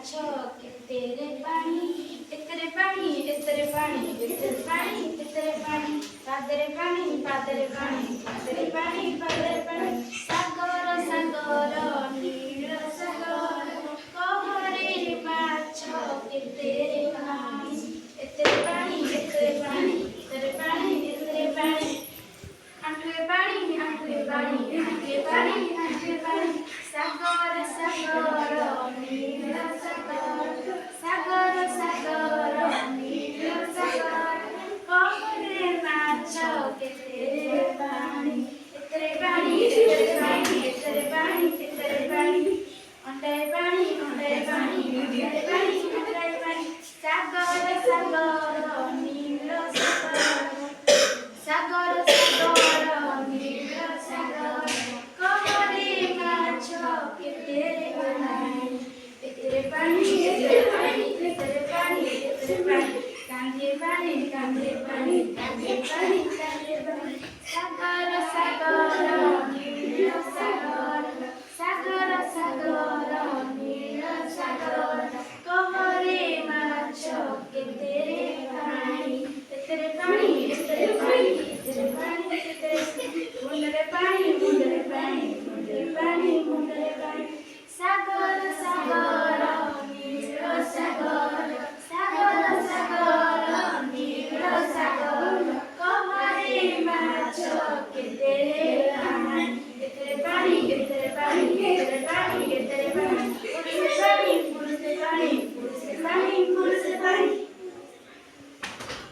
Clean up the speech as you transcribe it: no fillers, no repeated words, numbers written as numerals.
माछो के तेरे पानी इतरे पानी इतरे पानी इतरे पानी इतरे पानी पादरे पानी पादरे पानी पादरे पानी पादरे पानी सागर सागर नील सागर कहरे माछो के तेरे पानी इतरे पानी इतरे पानी इतरे पानी इतरे पानी आंखले पानी आंखले पानी आंखले पानी आंखले पानी सागर सागर नील सागर सागर सागर नील सागर कहरे माछो के तेरे पानी इतरे पानी इतरे पानी इतरे पानी इतरे पानी अंडे पानी अंडे पानी सागर सागर नील सागर सागर सागर नील सागर कहरे माछो के तेरे पानी इतरे पानी इतरे पानी इतरे पानी इतरे पानी कांदे पानी कांदे पानी कांदे पानी कांदे पानी सागर